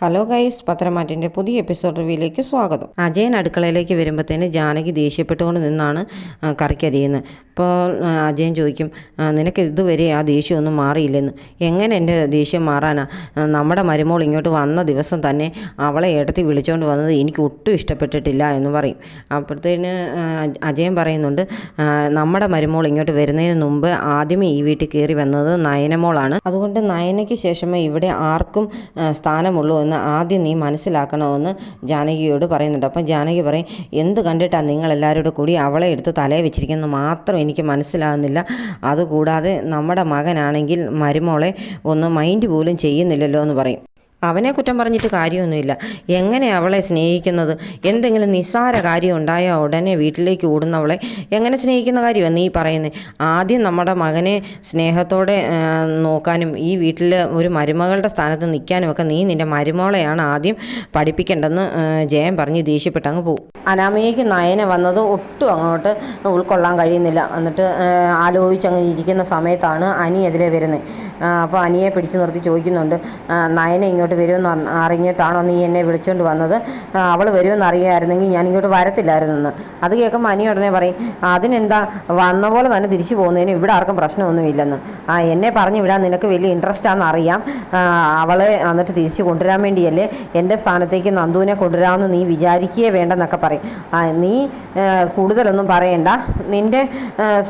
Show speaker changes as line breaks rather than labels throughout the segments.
Hello guys, പത്രമാറ്റിൻ്റെ പുതിയ episode റിവ്യൂയിലേക്ക് സ്വാഗതം. അജയൻ അടുക്കളയിലേക്ക് വരുമ്പോഴത്തേന് ജാനകി ദേഷ്യപ്പെട്ടുകൊണ്ട് നിന്നാണ് കറിക്കരിയുന്നത്. അപ്പോൾ അജയൻ ചോദിക്കും, നിനക്ക് ഇതുവരെ ആ ദേഷ്യമൊന്നും മാറിയില്ലെന്ന്. എങ്ങനെ എൻ്റെ ദേഷ്യം മാറാനാ? നമ്മുടെ മരുമോൾ ഇങ്ങോട്ട് വന്ന ദിവസം തന്നെ അവളെ ഏട്ടത്തി വിളിച്ചുകൊണ്ട് വന്നത് എനിക്ക് ഒട്ടും ഇഷ്ടപ്പെട്ടിട്ടില്ല എന്ന് പറയും. അപ്പോഴത്തേന് അജയൻ പറയുന്നുണ്ട്, നമ്മുടെ മരുമോൾ ഇങ്ങോട്ട് വരുന്നതിന് മുമ്പ് ആദ്യമേ ഈ വീട്ടിൽ കയറി വന്നത് നയനമോളാണ്. അതുകൊണ്ട് നയനയ്ക്ക് ശേഷമേ ഇവിടെ ആർക്കും സ്ഥാനമുള്ളൂ എന്ന് ആദ്യം നീ മനസ്സിലാക്കണമെന്ന് ജാനകിയോട് പറയുന്നുണ്ട്. അപ്പം ജാനകി പറയും, എന്ത് കണ്ടിട്ടാണ് നിങ്ങളെല്ലാവരോടും കൂടി അവളെ എടുത്ത് തലയിൽ വെച്ചിരിക്കുന്നത് മാത്രം എനിക്ക് മനസ്സിലാകുന്നില്ല. അതുകൂടാതെ നമ്മുടെ മകനാണെങ്കിൽ മരുമോളെ ഒന്ന് മൈൻഡ് പോലും ചെയ്യുന്നില്ലല്ലോ എന്ന് പറയും. അവനെ കുറ്റം പറഞ്ഞിട്ട് കാര്യമൊന്നുമില്ല. എങ്ങനെ അവളെ സ്നേഹിക്കുന്നത്? എന്തെങ്കിലും നിസ്സാര കാര്യം ഉണ്ടായാൽ ഉടനെ വീട്ടിലേക്ക് ഓടുന്നവളെ എങ്ങനെ സ്നേഹിക്കുന്ന കാര്യമാണ് നീ പറയുന്നത്? ആദ്യം നമ്മുടെ മകനെ സ്നേഹത്തോടെ നോക്കാനും ഈ വീട്ടിൽ ഒരു മരുമകളുടെ സ്ഥാനത്ത് നിൽക്കാനും ഒക്കെ നീ നിൻ്റെ മരുമകളെയാണ് ആദ്യം പഠിപ്പിക്കേണ്ടെന്ന് ജയൻ പറഞ്ഞ് ദേഷ്യപ്പെട്ടങ്ങ് പോകും. അനാമികയ്ക്ക് നയന വന്നത് ഒട്ടും അങ്ങോട്ട് ഉൾക്കൊള്ളാൻ കഴിയുന്നില്ല. എന്നിട്ട് ആലോചിച്ചങ്ങനെ ഇരിക്കുന്ന സമയത്താണ് അനി എതിരെ വരുന്നത്. അപ്പോൾ അനിയെ പിടിച്ചു നിർത്തി ചോദിക്കുന്നുണ്ട്, നയന ഇങ്ങോട്ട് വരുമെന്ന് അറിഞ്ഞിട്ടാണോ നീ എന്നെ വിളിച്ചുകൊണ്ട് വന്നത്? അവൾ വരുമെന്ന് അറിയാമായിരുന്നെങ്കിൽ ഞാൻ ഇങ്ങോട്ട് വരത്തില്ലായിരുന്നെന്ന്. അത് കേൾക്കുമ്പോൾ അനി ഉടനെ പറയും, അതിനെന്താ, വന്ന പോലെ തന്നെ തിരിച്ചു പോകുന്നതിന് ഇവിടെ ആർക്കും പ്രശ്നമൊന്നുമില്ലെന്ന്. എന്നെ പറഞ്ഞു വിടാൻ നിനക്ക് വലിയ ഇൻട്രസ്റ്റ് ആണെന്ന് അറിയാം. അവളെ എന്നിട്ട് തിരിച്ചു കൊണ്ടുവരാൻ വേണ്ടിയല്ലേ എൻ്റെ സ്ഥാനത്തേക്ക് നന്ദുവിനെ കൊണ്ടുവരാമെന്ന് നീ വിചാരിക്കുകയേ വേണ്ടെന്നൊക്കെ പറയും. നീ കൂടുതലൊന്നും പറയണ്ട. നിൻ്റെ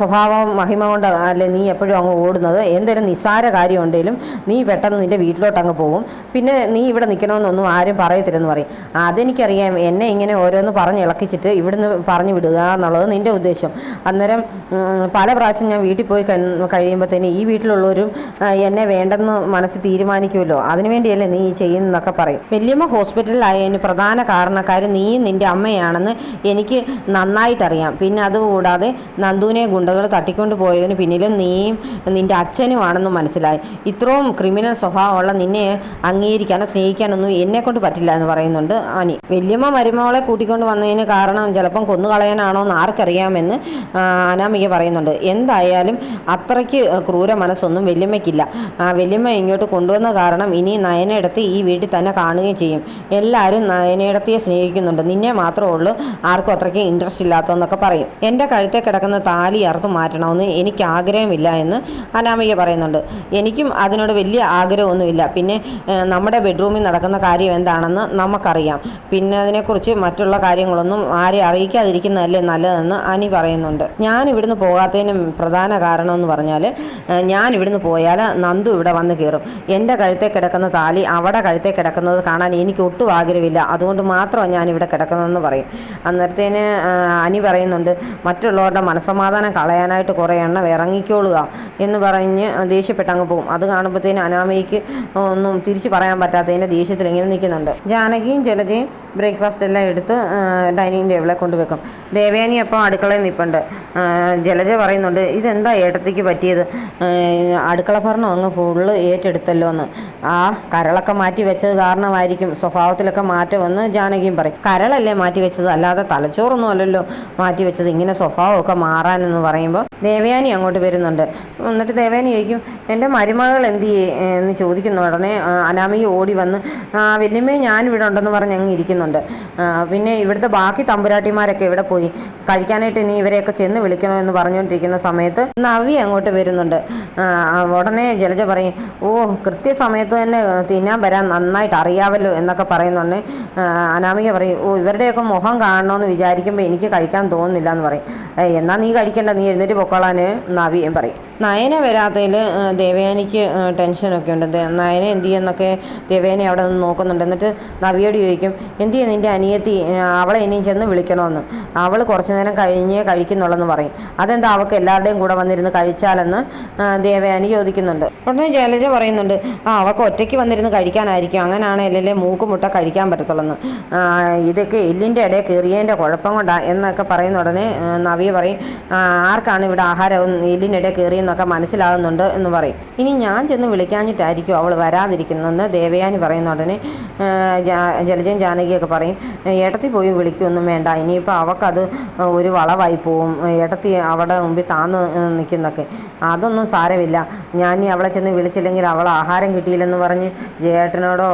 സ്വഭാവം മഹിമ കൊണ്ട് അല്ലേ നീ എപ്പോഴും അങ്ങ് ഓടുന്നത്. എന്തെങ്കിലും നിസ്സാര കാര്യം ഉണ്ടെങ്കിലും നീ പെട്ടെന്ന് നിൻ്റെ വീട്ടിലോട്ട് അങ്ങ് പോകും. പിന്നെ നീ ഇവിടെ നിൽക്കണമെന്നൊന്നും ആരും പറയത്തില്ലെന്ന് പറയും. അതെനിക്കറിയാം, എന്നെ ഇങ്ങനെ ഓരോന്ന് പറഞ്ഞ് ഇളക്കിച്ചിട്ട് ഇവിടുന്ന് പറഞ്ഞു വിടുക എന്നുള്ളത് നിൻ്റെ ഉദ്ദേശം. അന്നേരം പല പ്രാവശ്യം ഞാൻ വീട്ടിൽ പോയി കഴിയുമ്പോഴത്തേന് ഈ വീട്ടിലുള്ളവരും എന്നെ വേണ്ടെന്ന് മനസ്സിൽ തീരുമാനിക്കുമല്ലോ, അതിനുവേണ്ടിയല്ലേ നീ ചെയ്യുന്നതൊക്കെ പറയും. വല്യമ്മ ഹോസ്പിറ്റലിലായതിന് പ്രധാന കാരണക്കാർ നീയും നിൻ്റെ അമ്മയാണെന്ന് എനിക്ക് നന്നായിട്ടറിയാം. പിന്നെ അതുകൂടാതെ നന്ദുവിനെ ഗുണ്ടകൾ തട്ടിക്കൊണ്ട് പോയതിന് പിന്നിലും നീയും നിൻ്റെ അച്ഛനുമാണെന്ന് മനസ്സിലായി. ഇത്രയും ക്രിമിനൽ സ്വഭാവമുള്ള നിന്നെ അംഗീകരിക്കാനോ സ്നേഹിക്കാനൊന്നും എന്നെക്കൊണ്ട് പറ്റില്ല എന്ന് പറയുന്നുണ്ട് അനി. വല്യമ്മ മരുമകളെ കൂട്ടിക്കൊണ്ട് വന്നതിന് കാരണം ചിലപ്പം കൊന്നുകളയാനാണോ എന്ന് ആർക്കറിയാമെന്ന് അനാമിക പറയുന്നുണ്ട്. എന്തായാലും അത്രയ്ക്ക് ക്രൂര മനസ്സൊന്നും വല്യമ്മയ്ക്കില്ല. വല്യമ്മ ഇങ്ങോട്ട് കൊണ്ടുവന്ന കാരണം ഇനി നയനയിടത്ത് ഈ വീട്ടിൽ തന്നെ കാണുകയും ചെയ്യും. എല്ലാവരും നയനയിടത്തിയെ സ്നേഹിക്കുന്നുണ്ട്, നിന്നെ മാത്രമേ ഉള്ളൂ ആർക്കും അത്രയ്ക്ക് ഇൻട്രസ്റ്റ് ഇല്ലാത്തതെന്നൊക്കെ പറയും. എൻ്റെ കഴുത്തെ കിടക്കുന്ന താലി അറുത്ത് മാറ്റണമെന്ന് എനിക്ക് ആഗ്രഹമില്ല എന്ന് അനാമിക പറയുന്നുണ്ട്. എനിക്കും അതിനോട് വലിയ ആഗ്രഹമൊന്നുമില്ല. പിന്നെ നമ്മുടെ ബെഡ്റൂമിൽ നടക്കുന്ന കാര്യം എന്താണെന്ന് നമുക്കറിയാം. പിന്നെ അതിനെക്കുറിച്ച് മറ്റുള്ള കാര്യങ്ങളൊന്നും ആരെ അറിയിക്കാതിരിക്കുന്നതല്ലേ നല്ലതെന്ന് അനി പറയുന്നുണ്ട്. ഞാൻ ഇവിടുന്ന് പോകാത്തതിനും പ്രധാന കാരണം എന്ന് പറഞ്ഞാൽ, ഞാൻ ഇവിടുന്ന് പോയാൽ നന്ദു ഇവിടെ വന്ന് കയറും. എൻ്റെ കഴുത്തെ കിടക്കുന്ന താലി അവിടെ കഴുത്തെ കിടക്കുന്നത് കാണാൻ എനിക്ക് ഒട്ടും ആഗ്രഹമില്ല. അതുകൊണ്ട് മാത്രമാണ് ഞാനിവിടെ കിടക്കുന്നതെന്ന് പറയും. അന്നേരത്തേന് അനി പറയുന്നുണ്ട്, മറ്റുള്ളവരുടെ മനസ്സമാധാനം കളയാനായിട്ട് കുറേ എണ്ണം ഇറങ്ങിക്കോളുക എന്ന് പറഞ്ഞ് ദേഷ്യപ്പെട്ടങ്ങ് പോകും. അത് കാണുമ്പോഴത്തേന് അനാമയ്ക്ക് ഒന്നും തിരിച്ചു പറയാൻ പറ്റാത്തതിൻ്റെ ദേഷ്യത്തിൽ ഇങ്ങനെ നിൽക്കുന്നുണ്ട്. ജാനകിയും ജലജയും ബ്രേക്ക്ഫാസ്റ്റ് എല്ലാം എടുത്ത് ഡൈനിങ് ടേബിളെ കൊണ്ടുവെക്കും. ദേവയാനി അപ്പം അടുക്കളയിൽ നിൽപ്പുണ്ട്. ജലജ പറയുന്നുണ്ട്, ഇതെന്താ ഏട്ടത്തേക്ക് പറ്റിയത്? അടുക്കള ഭരണം അങ്ങ് ഫുള്ള് ഏറ്റെടുത്തല്ലോ എന്ന്. കരളൊക്കെ മാറ്റി വെച്ചത് കാരണമായിരിക്കും സ്വഭാവത്തിലൊക്കെ മാറ്റമെന്ന് ജാനകിയും പറയും. കരളല്ലേ മാറ്റി വെച്ചത്, അല്ലാതെ തലച്ചോറൊന്നും അല്ലല്ലോ മാറ്റി വെച്ചത്, ഇങ്ങനെ സ്വഭാവമൊക്കെ മാറാനെന്ന് പറയുമ്പോൾ ദേവയാനി അങ്ങോട്ട് വരുന്നുണ്ട്. എന്നിട്ട് ദേവയാനി ചോദിക്കും, എൻ്റെ മരുമകൾ എന്ത് എന്ന് ചോദിക്കുന്ന ഉടനെ അനാമിക ഓടി വന്ന്, വല്യമ്മയും ഞാനിവിടെ ഉണ്ടെന്ന് പറഞ്ഞ് അങ്ങ് ഇരിക്കുന്നുണ്ട്. പിന്നെ ഇവിടുത്തെ ബാക്കി തമ്പുരാട്ടിമാരൊക്കെ ഇവിടെ പോയി കഴിക്കാനായിട്ട് ഇനി ഇവരെയൊക്കെ ചെന്ന് വിളിക്കണമെന്ന് പറഞ്ഞുകൊണ്ടിരിക്കുന്ന സമയത്ത് നവി അങ്ങോട്ട് വരുന്നുണ്ട്. ഉടനെ ജലജ പറയും, ഓ കൃത്യസമയത്ത് തന്നെ തിന്നാൻ വരാൻ നന്നായിട്ട് അറിയാമല്ലോ എന്നൊക്കെ പറയുന്നുണ്ട്. അനാമിക പറയും, ഓ ഇവരുടെയൊക്കെ മുഖം കാണണമെന്ന് വിചാരിക്കുമ്പോൾ എനിക്ക് കഴിക്കാൻ തോന്നുന്നില്ല എന്ന് പറയും. എന്നാൽ നീ കഴിക്കണ്ട, നീ എഴുന്നേറ്റ് പൊക്കോളാൻ നവിയും പറയും. നയന വരാത്തതിൽ ദേവയാനിക്ക് ടെൻഷനൊക്കെ ഉണ്ട്. നയന എന്ത് ചെയ്യുന്നൊക്കെ ദേവയാനി അവിടെ നിന്ന് നോക്കുന്നുണ്ട്. എന്നിട്ട് നവിയോട് ചോദിക്കും, എന്ത് ചെയ്യുക നിൻ്റെ അനിയത്തി, അവളെ ഇനിയും ചെന്ന് വിളിക്കണമെന്ന്. അവൾ കുറച്ച് നേരം കഴിഞ്ഞേ കഴിക്കുന്നുള്ളെന്ന് പറയും. അതെന്താ അവൾക്ക് എല്ലാവരുടെയും കൂടെ വന്നിരുന്ന് കഴിച്ചാലെന്ന് ദേവയാനി ചോദിക്കുന്നുണ്ട്. ഉടനെ ജലജ പറയുന്നുണ്ട്, അവൾക്ക് ഒറ്റയ്ക്ക് വന്നിരുന്ന് കഴിക്കാനായിരിക്കും, അങ്ങനെയാണല്ലേ മൂക്കുമുട്ട കഴിക്കാൻ പറ്റത്തുള്ളെന്ന്. ഇതൊക്കെ എല്ലിൻ്റെ ഇടയിൽ കയറിയതിൻ്റെ കുഴപ്പം കൊണ്ടാണ് എന്നൊക്കെ പറയുന്ന ഉടനെ നവി പറയും, ആർക്കാണ് ഇവിടെ ആഹാരം എല്ലിൻ്റെ ഇടയിൽ കയറിയെന്ന് എന്നൊക്കെ മനസ്സിലാകുന്നുണ്ട് എന്ന് പറയും. ഇനി ഞാൻ ചെന്ന് വിളിക്കാഞ്ഞിട്ടായിരിക്കും അവൾ വരാതിരിക്കുന്നതെന്ന് ദേവയാനി പറയുന്ന ഉടനെ ജലജയും ജാനകിയൊക്കെ പറയും, ഏട്ടത്തി പോയി വിളിക്കുകയൊന്നും വേണ്ട, ഇനിയിപ്പോൾ അവൾക്കത് ഒരു വളവായി പോവും, ഏട്ടത്തി അവിടെ മുമ്പിൽ താന്ന് നിൽക്കുന്നൊക്കെ. അതൊന്നും സാരമില്ല, ഞാൻ ഇനി അവളെ ചെന്ന് വിളിച്ചില്ലെങ്കിൽ അവൾ ആഹാരം കിട്ടിയില്ലെന്ന് പറഞ്ഞ് ജയേട്ടനോടോ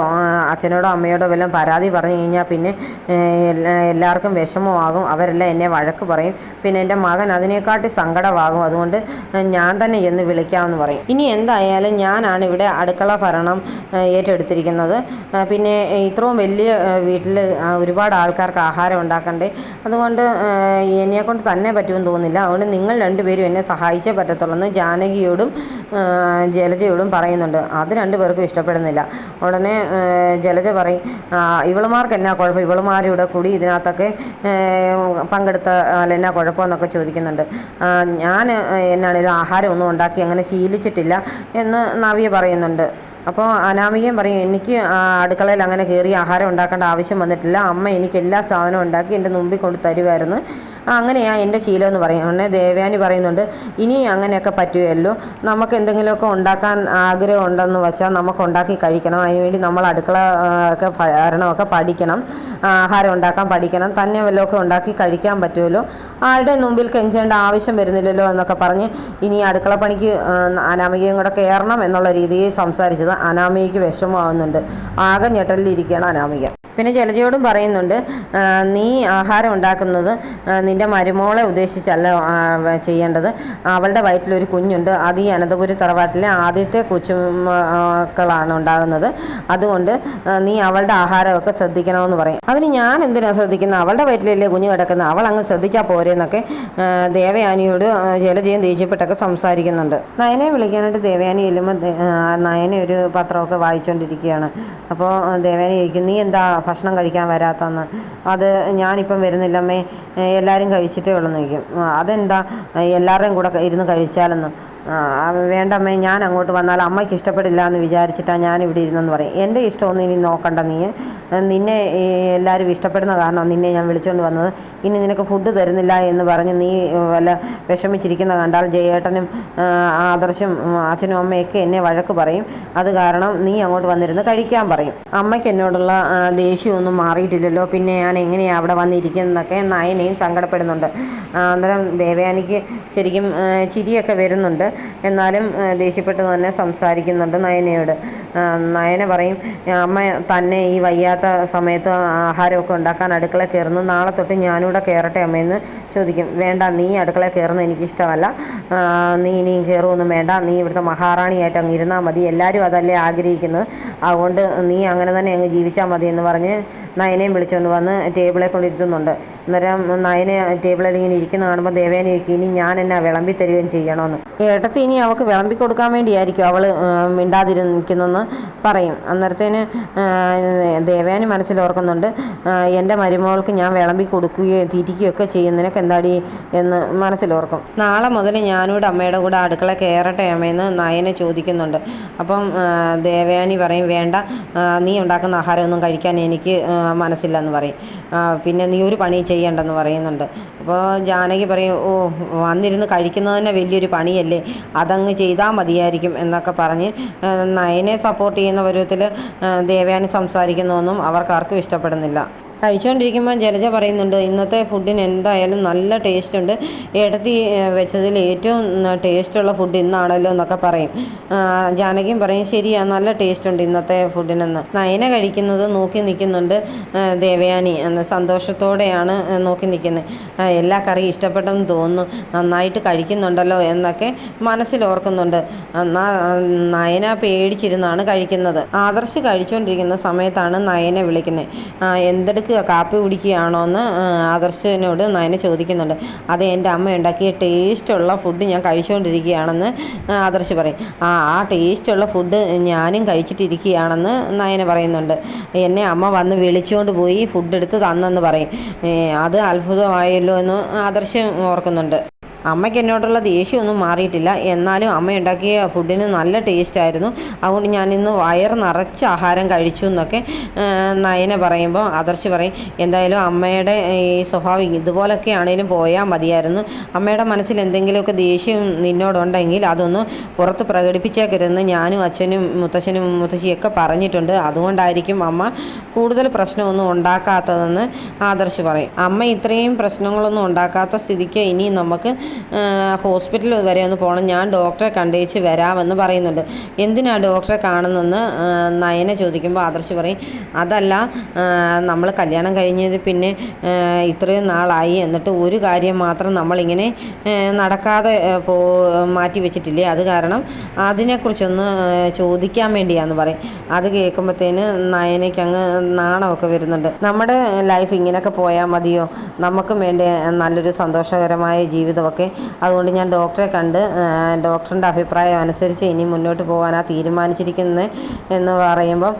അച്ഛനോടോ അമ്മയോടോ വല്ലതും പരാതി പറഞ്ഞു കഴിഞ്ഞാൽ പിന്നെ എല്ലാവർക്കും വിഷമമാകും, അവരെല്ലാം എന്നെ വഴക്ക് പറയും, പിന്നെ എൻ്റെ മകൻ അതിനെക്കാട്ടി സങ്കടമാകും, അതുകൊണ്ട് ഞാൻ തന്നെ ചെന്ന് വിളിക്കാമെന്ന് പറയും. ഇനി എന്തായാലും ഞാനാണ് ഇവിടെ അടുക്കള ഭരണം ഏറ്റെടുത്തിരിക്കുന്നത്, പിന്നെ ഇത്രയും വലിയ വീട്ടിൽ ഒരുപാട് ആൾക്കാർക്ക് ആഹാരം ഉണ്ടാക്കണ്ടേ, അതുകൊണ്ട് എന്നെക്കൊണ്ട് തന്നെ പറ്റുമെന്ന് തോന്നുന്നില്ല, അതുകൊണ്ട് നിങ്ങൾ രണ്ടുപേരും എന്നെ സഹായിച്ചേ പറ്റത്തുള്ളൂ ജാനകിയോടും ജലജയോടും പറയുന്നുണ്ട്. അത് രണ്ടുപേർക്കും ഇഷ്ടപ്പെടുന്നില്ല. ഉടനെ ജലജ പറയും, ഇവളുമാർക്ക് എന്നാ കുഴപ്പം, ഇവളുമാരുടെ കൂടി ഇതിനകത്തൊക്കെ പങ്കെടുത്ത എന്നാ കുഴപ്പമെന്നൊക്കെ ചോദിക്കുന്നുണ്ട്. ഞാൻ എന്നാണേലും ആഹാരമൊന്നും ഉണ്ടാക്കി അങ്ങനെ ശീലിച്ചിട്ടില്ല എന്ന് നവ്യ പറയുന്നുണ്ട്. അപ്പോൾ അനാമികയും പറയും, എനിക്ക് അടുക്കളയിൽ അങ്ങനെ കയറി ആഹാരം ഉണ്ടാക്കേണ്ട ആവശ്യം വന്നിട്ടില്ല, അമ്മ എനിക്ക് എല്ലാ സാധനവും ഉണ്ടാക്കി എൻ്റെ മുമ്പിൽ കൊണ്ട് തരുമായിരുന്നു, അങ്ങനെയാണ് എൻ്റെ ശീലം എന്ന് പറയും. ഉടനെ ദേവയാനി പറയുന്നുണ്ട്, ഇനി അങ്ങനെയൊക്കെ പറ്റുമല്ലോ, നമുക്ക് എന്തെങ്കിലുമൊക്കെ ഉണ്ടാക്കാൻ ആഗ്രഹം ഉണ്ടെന്ന് വെച്ചാൽ നമുക്ക് ഉണ്ടാക്കി കഴിക്കണം, അതിനുവേണ്ടി നമ്മൾ അടുക്കള ഒക്കെ ഭരണമൊക്കെ പഠിക്കണം, ആഹാരം ഉണ്ടാക്കാൻ പഠിക്കണം, തന്നെ വല്ലതൊക്കെ ഉണ്ടാക്കി കഴിക്കാൻ പറ്റുമല്ലോ, ആരുടെ മുമ്പിൽ കെഞ്ചേണ്ട ആവശ്യം വരുന്നില്ലല്ലോ എന്നൊക്കെ പറഞ്ഞ് ഇനി അടുക്കള പണിക്ക് അനാമികയും കൂടെ കയറണം എന്നുള്ള രീതിയിൽ സംസാരിച്ചത് അനാമികയ്ക്ക് വിഷമമാകുന്നുണ്ട്. ആകെ ഞെട്ടലിരിക്കുകയാണ് അനാമിക. പിന്നെ ജലജയോടും പറയുന്നുണ്ട്, നീ ആഹാരം ഉണ്ടാക്കുന്നത് നിൻ്റെ മരുമോളെ ഉദ്ദേശിച്ചല്ല ചെയ്യേണ്ടത്, അവളുടെ വയറ്റിലൊരു കുഞ്ഞുണ്ട്, അത് ഈ അനന്തപുരി തറവാട്ടിലെ ആദ്യത്തെ കൊച്ചുമക്കളാണ് ഉണ്ടാകുന്നത്, അതുകൊണ്ട് നീ അവളുടെ ആഹാരമൊക്കെ ശ്രദ്ധിക്കണമെന്ന് പറയും. അതിന് ഞാൻ എന്തിനാണ് ശ്രദ്ധിക്കുന്നത്, അവളുടെ വയറ്റിലല്ലേ കുഞ്ഞ് കിടക്കുന്നത്, അവൾ അങ്ങ് ശ്രദ്ധിച്ചാൽ പോരെന്നൊക്കെ ദേവയാനിയോട് ജലജയും ദേഷ്യപ്പെട്ടൊക്കെ സംസാരിക്കുന്നുണ്ട്. നയനെ വിളിക്കാനായിട്ട് ദേവയാനി ചെല്ലുമ്പോൾ നയനെ ഒരു പത്രമൊക്കെ വായിച്ചുകൊണ്ടിരിക്കുകയാണ്. അപ്പോൾ ദേവയാനി ചോദിക്കും, നീ എന്താ ഭക്ഷണം കഴിക്കാൻ വരാത്തതെന്ന്. അത് ഞാനിപ്പം വരുന്നില്ലമ്മേ, എല്ലാവരും കഴിച്ചിട്ടേ ഉള്ളൂ എന്ന് ചോദിക്കും. അതെന്താ എല്ലാവരുടെയും കൂടെ ഇരുന്ന് കഴിച്ചാലെന്ന്. വേണ്ടമ്മേ, ഞാൻ അങ്ങോട്ട് വന്നാൽ അമ്മയ്ക്ക് ഇഷ്ടപ്പെടില്ല എന്ന് വിചാരിച്ചിട്ടാണ് ഞാനിവിടെ ഇരുന്നെന്ന് പറയും. എൻ്റെ ഇഷ്ടമൊന്നും ഇനി നോക്കണ്ട, നിന്നെ എല്ലാവരും ഇഷ്ടപ്പെടുന്ന കാരണം നിന്നെ ഞാൻ വിളിച്ചുകൊണ്ട് വന്നത്, ഇനി നിനക്ക് ഫുഡ് തരുന്നില്ല എന്ന് പറഞ്ഞ് നീ വല്ല വിഷമിച്ചിരിക്കുന്ന കണ്ടാൽ ജയേട്ടനും ആദർശും അച്ഛനും അമ്മയൊക്കെ എന്നെ വഴക്ക് പറയും, അത് കാരണം നീ അങ്ങോട്ട് വന്നിരുന്ന് കഴിക്കാൻ പറയും. അമ്മയ്ക്ക് എന്നോടുള്ള ദേഷ്യമൊന്നും മാറിയിട്ടില്ലല്ലോ, പിന്നെ ഞാൻ എങ്ങനെയാണ് അവിടെ വന്നിരിക്കുന്നതൊക്കെ നയനയും സങ്കടപ്പെടുന്നുണ്ട്. അന്നേരം ദേവയാനിക്ക് ശരിക്കും ചിരിയൊക്കെ വരുന്നുണ്ട്, എന്നാലും ദേഷ്യപ്പെട്ട് തന്നെ സംസാരിക്കുന്നുണ്ട് നയനയോട്. നയന പറയും, അമ്മ തന്നെ ഈ വയ്യാത്ത സമയത്ത് ആഹാരമൊക്കെ ഉണ്ടാക്കാൻ അടുക്കള കയറുന്നു, നാളെ തൊട്ട് ഞാനിവിടെ കയറട്ടെ അമ്മയെന്ന് ചോദിക്കും. വേണ്ട, നീ അടുക്കള കയറുന്നത് എനിക്കിഷ്ടമല്ല, നീ ഇനിയും കയറുമൊന്നും വേണ്ട, നീ ഇവിടുത്തെ മഹാറാണിയായിട്ട് അങ്ങ് ഇരുന്നാൽ മതി, എല്ലാവരും അതല്ലേ ആഗ്രഹിക്കുന്നത്, അതുകൊണ്ട് നീ അങ്ങനെ തന്നെ അങ്ങ് ജീവിച്ചാൽ മതി എന്ന് പറഞ്ഞ് നയനയും വിളിച്ചുകൊണ്ട് വന്ന് ടേബിളെ കൊണ്ടിരുത്തുന്നുണ്ട്. അന്നേരം നയന ടേബിളിൽ ഇങ്ങനെ ഇരിക്കുന്ന കാണുമ്പോൾ ദേവയാനി ചോദിക്കും, ഇനി ഞാൻ എന്നാ വിളമ്പി തരികയും ചെയ്യണമെന്ന്. ഏട്ടത്തി ഇനി അവൾക്ക് വിളമ്പി കൊടുക്കാൻ വേണ്ടിയായിരിക്കും അവൾ മിണ്ടാതിരിക്കുന്നതെന്ന് പറയും. അന്നേരത്തേന് ദേവയാനി മനസ്സിലോർക്കുന്നുണ്ട്, എൻ്റെ മരുമകൾക്ക് ഞാൻ വിളമ്പി കൊടുക്കുകയോ തീറ്റിക്കുകയൊക്കെ ചെയ്യും, നിനക്ക് എന്താടി എന്ന് മനസ്സിലോർക്കും. നാളെ മുതൽ ഞാനിവിടെ അമ്മയുടെ കൂടെ അടുക്കള കയറട്ടെ അമ്മയെന്ന് നയനെ ചോദിക്കുന്നുണ്ട്. അപ്പം ദേവയാനി പറയും, വേണ്ട, നീ ഉണ്ടാക്കുന്ന ആഹാരമൊന്നും കഴിക്കാൻ എനിക്ക് മനസ്സില്ലെന്ന് പറയും, പിന്നെ നീ ഒരു പണി ചെയ്യണ്ടെന്ന് പറയുന്നുണ്ട്. അപ്പോൾ ജാനകി പറയും, ഓ, വന്നിരുന്ന് കഴിക്കുന്നത് തന്നെ വലിയൊരു പണിയല്ലേ, അതങ്ങ് ചെയ്താൽ മതിയായിരിക്കും എന്നൊക്കെ പറഞ്ഞ് നയനെ സപ്പോർട്ട് ചെയ്യുന്ന പരുവത്തിൽ ദേവയാനി സംസാരിക്കുന്നതൊന്നും അവർക്കാർക്കും ഇഷ്ടപ്പെടുന്നില്ല. കഴിച്ചുകൊണ്ടിരിക്കുമ്പോൾ ജലജ പറയുന്നുണ്ട്, ഇന്നത്തെ ഫുഡിന് എന്തായാലും നല്ല ടേസ്റ്റ് ഉണ്ട്, ഏട്ടത്തി വെച്ചതിൽ ഏറ്റവും ടേസ്റ്റുള്ള ഫുഡ് ഇന്നാണല്ലോ എന്നൊക്കെ പറയും. ജാനകിയും പറയും, ശരിയാ, നല്ല ടേസ്റ്റ് ഉണ്ട് ഇന്നത്തെ ഫുഡിനെന്ന്. നയന കഴിക്കുന്നത് നോക്കി നിൽക്കുന്നുണ്ട് ദേവയാനി, സന്തോഷത്തോടെയാണ് നോക്കി നിൽക്കുന്നത്. എല്ലാ കറിയും ഇഷ്ടപ്പെട്ടെന്ന് തോന്നുന്നു, നന്നായിട്ട് കഴിക്കുന്നുണ്ടല്ലോ എന്നൊക്കെ മനസ്സിലോർക്കുന്നുണ്ട്. എന്നാൽ നയന പേടിച്ചിരുന്നാണ് കഴിക്കുന്നത്. ആദർശ് കഴിച്ചുകൊണ്ടിരിക്കുന്ന സമയത്താണ് നയനെ വിളിക്കുന്നത്. എന്തെടുക്കുക, കാപ്പി കുടിക്കുകയാണോ എന്ന് ആദർശിനോട് നയന ചോദിക്കുന്നുണ്ട്. അത് എൻ്റെ അമ്മ ഉണ്ടാക്കിയ ടേസ്റ്റുള്ള ഫുഡ് ഞാൻ കഴിച്ചുകൊണ്ടിരിക്കുകയാണെന്ന് ആദർശ് പറയും. ആ ടേസ്റ്റുള്ള ഫുഡ് ഞാനും കഴിച്ചിട്ടിരിക്കുകയാണെന്ന് നയന പറയുന്നുണ്ട്. എന്നെ അമ്മ വന്ന് വിളിച്ചുകൊണ്ട് പോയി ഫുഡ് എടുത്ത് തന്നെന്ന് പറയും. അത് അത്ഭുതമായല്ലോ എന്ന് ആദർശ് ഓർക്കുന്നുണ്ട്. അമ്മയ്ക്ക് എന്നോടുള്ള ദേഷ്യമൊന്നും മാറിയിട്ടില്ല, എന്നാലും അമ്മ ഉണ്ടാക്കിയ ഫുഡിന് നല്ല ടേസ്റ്റായിരുന്നു, അതുകൊണ്ട് ഞാനിന്ന് വയറ് നിറച്ച് ആഹാരം കഴിച്ചു എന്നൊക്കെ നയന പറയുമ്പോൾ ആദർശ് പറയും, എന്തായാലും അമ്മയുടെ ഈ സ്വഭാവം ഇതുപോലൊക്കെ ആണെങ്കിലും പോയാൽ മതിയായിരുന്നു. അമ്മയുടെ മനസ്സിൽ എന്തെങ്കിലുമൊക്കെ ദേഷ്യം നിന്നോടുണ്ടെങ്കിൽ അതൊന്ന് പുറത്ത് പ്രകടിപ്പിച്ചേക്കരുതെന്ന് ഞാനും അച്ഛനും മുത്തശ്ശനും മുത്തശ്ശിയൊക്കെ പറഞ്ഞിട്ടുണ്ട്. അതുകൊണ്ടായിരിക്കും അമ്മ കൂടുതൽ പ്രശ്നമൊന്നും ഉണ്ടാക്കാത്തതെന്ന് ആദർശ് പറയും. അമ്മ ഇത്രയും പ്രശ്നങ്ങളൊന്നും ഉണ്ടാക്കാത്ത സ്ഥിതിക്ക് ഇനി നമുക്ക് ഹോസ്പിറ്റൽ വരെ ഒന്ന് പോകണം, ഞാൻ ഡോക്ടറെ കണ്ടേച്ച് വരാമെന്ന് പറയുന്നുണ്ട്. എന്തിനാ ഡോക്ടറെ കാണുന്നെന്ന് നയന ചോദിക്കുമ്പോൾ ആദർശ് പറയും, അതല്ല, നമ്മൾ കല്യാണം കഴിഞ്ഞത് പിന്നെ ഇത്രയും നാളായി, എന്നിട്ട് ഒരു കാര്യം മാത്രം നമ്മളിങ്ങനെ നടക്കാതെ മാറ്റി വെച്ചിട്ടില്ലേ, അത് കാരണം അതിനെക്കുറിച്ചൊന്ന് ചോദിക്കാൻ വേണ്ടിയാന്ന് പറയും. അത് കേൾക്കുമ്പോഴത്തേന് നയനയ്ക്ക് അങ്ങ് നാണമൊക്കെ വരുന്നുണ്ട്. നമ്മുടെ ലൈഫ് ഇങ്ങനെയൊക്കെ പോയാൽ മതിയോ, നമുക്കും വേണ്ടി നല്ലൊരു സന്തോഷകരമായ ജീവിതമൊക്കെ, അതുകൊണ്ട് ഞാൻ ഡോക്ടറെ കണ്ട് ഡോക്ടറിൻ്റെ അഭിപ്രായം അനുസരിച്ച് ഇനി മുന്നോട്ട് പോകാനാണ് തീരുമാനിച്ചിരിക്കുന്നത് എന്ന് പറയുമ്പം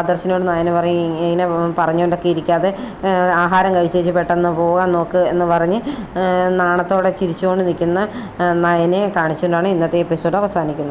ആദർശിനോട് നയന പറയും, ഇങ്ങനെ പറഞ്ഞുകൊണ്ടൊക്കെ ഇരിക്കാതെ ആഹാരം കഴിച്ചേച്ച് പെട്ടെന്ന് പോകാൻ നോക്ക് എന്ന് പറഞ്ഞ് നാണത്തോടെ ചിരിച്ചുകൊണ്ട് നിൽക്കുന്ന നയനെ കാണിച്ചുകൊണ്ടാണ് ഇന്നത്തെ എപ്പിസോഡ് അവസാനിക്കുന്നത്.